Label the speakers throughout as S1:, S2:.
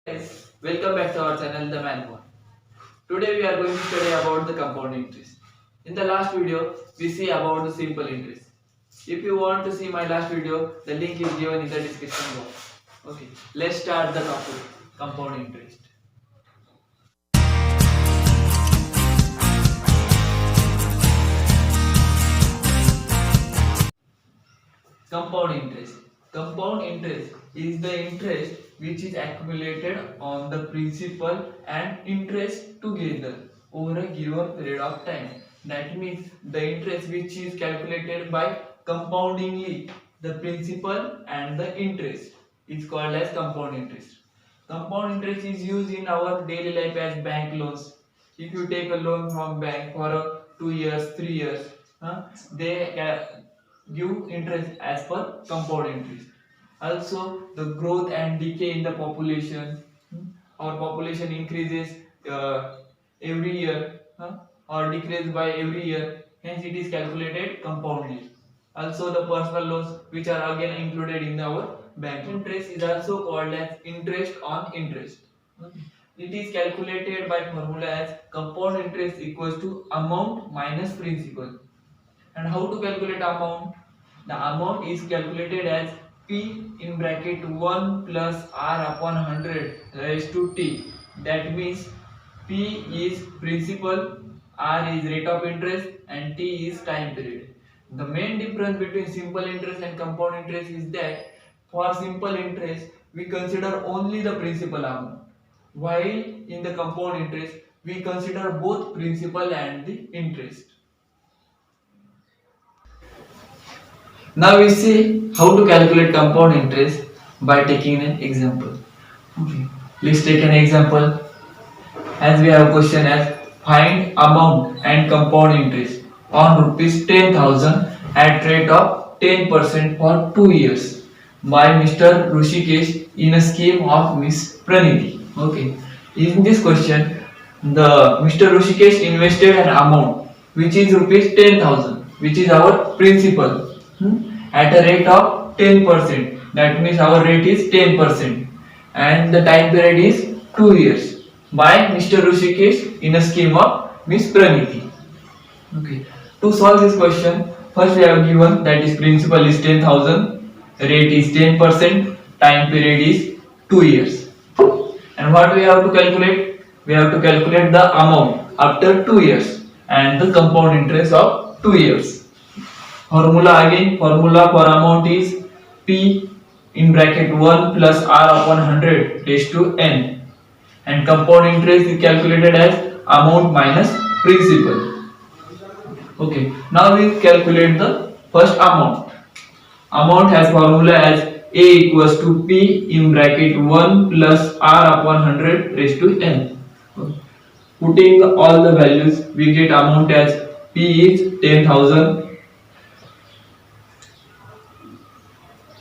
S1: Guys, welcome back to our channel The Man One. Today we are going to study about the compound interest. In the last video, we see about the simple interest. If you want to see my last video, the link is given in the description box. Okay, let's start the topic, compound interest. Compound interest. Compound interest is the interest which is accumulated on the principal and interest together over a given period of time. That means the interest which is calculated by compoundingly the principal and the interest is called as compound interest. Compound interest is used in our daily life as bank loans. If you take a loan from bank for 2 years, 3 years, they give interest as per compound interest. Also, the growth and decay in the population. Our population increases every year or decreases by every year. Hence, it is calculated compoundly. Also, the personal loans, which are again included in our bank interest, is also called as interest on interest. It is calculated by formula as compound interest equals to amount minus principal. And how to calculate amount? The amount is calculated as P in bracket 1 plus R upon 100 raised to T. That means P is principal, R is rate of interest and T is time period. The main difference between simple interest and compound interest is that for simple interest we consider only the principal amount, while in the compound interest we consider both principal and the interest. Now we see how to calculate compound interest by taking an example. Okay. Let's take an example. As we have a question as find amount and compound interest on rupees 10,000 at rate of 10% for 2 years by Mr. Rushikesh in a scheme of Miss Praniti. Okay. In this question, the Mr. Rushikesh invested an amount which is rupees 10,000, which is our principal, at a rate of 10%. That means our rate is 10% and the time period is 2 years by Mr. Rushikesh in a scheme of Miss Praniti. Okay. To solve this question, first we have given that is principal is 10,000, rate is 10%, time period is 2 years. And what we have to calculate? We have to calculate the amount after 2 years and the compound interest of 2 years. Formula for amount is P in bracket 1 plus R upon 100 raised to N, and compound interest is calculated as amount minus principal. Okay, now we calculate the first amount. Amount has formula as A equals to P in bracket 1 plus R upon 100 raised to N. Okay. Putting all the values, we get amount as P is 10,000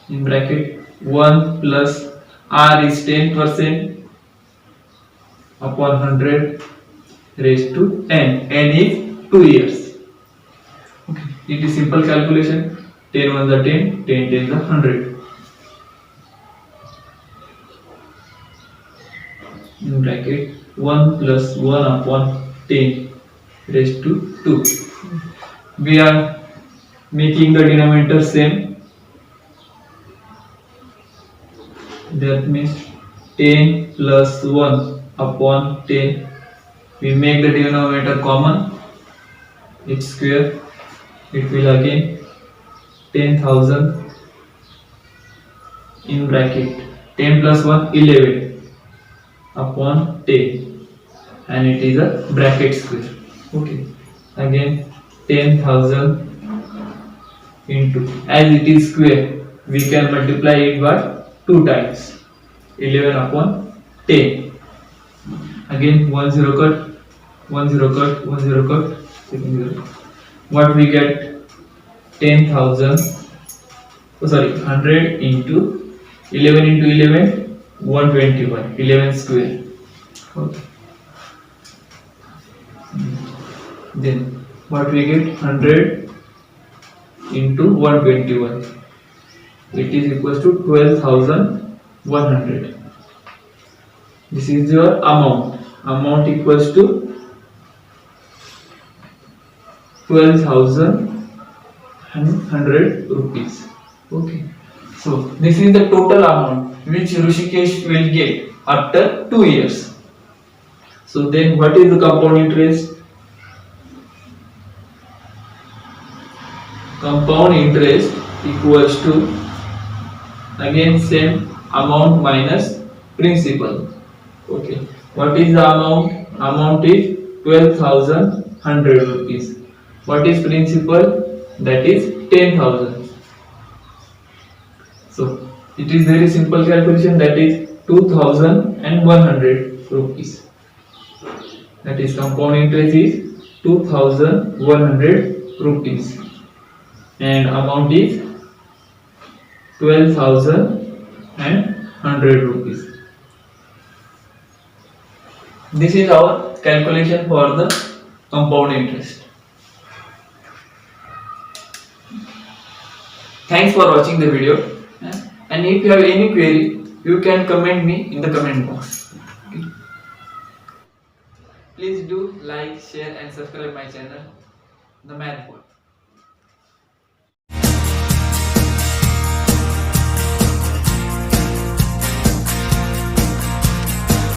S1: in bracket 1 plus R is 10% upon 100 raised to N. N is 2 years. Okay. It is simple calculation. 10 ones are 10, 10 tens are 100. In bracket 1 plus 1 upon 10 raised to 2. We are making the denominator same. That means 10 plus 1 upon 10. We make the denominator common. It's square. It will again 10,000 in bracket 10 plus 1 11 upon 10, and it is a bracket square. Okay. Again 10,000 into, as it is square, we can multiply it by 2 times 11 upon 10. Again 1 0 cut, 1 0 cut, 1 0 cut, second 0. What we get? 10,000, 100 into 11 into 11, 121, 11 square. Okay. Then what we get? 100 into 121. It is equals to 12,100. This is your amount. Amount equals to 12,100 rupees. Okay. So this is the total amount which Rishikesh will get after 2 years. So then what is the compound interest? Compound interest equals to, again same, amount minus principal. Okay. What is the amount? Amount is 12,100 rupees. What is principal? That is 10,000. So it is very simple calculation, that is 2,100 rupees. That is compound interest is 2,100 rupees and amount is 12,100 rupees. This is our calculation for the compound interest. Thanks for watching the video, and if you have any query, you can comment me in the comment box. Okay. Please do like, share and subscribe my channel, The Math Board.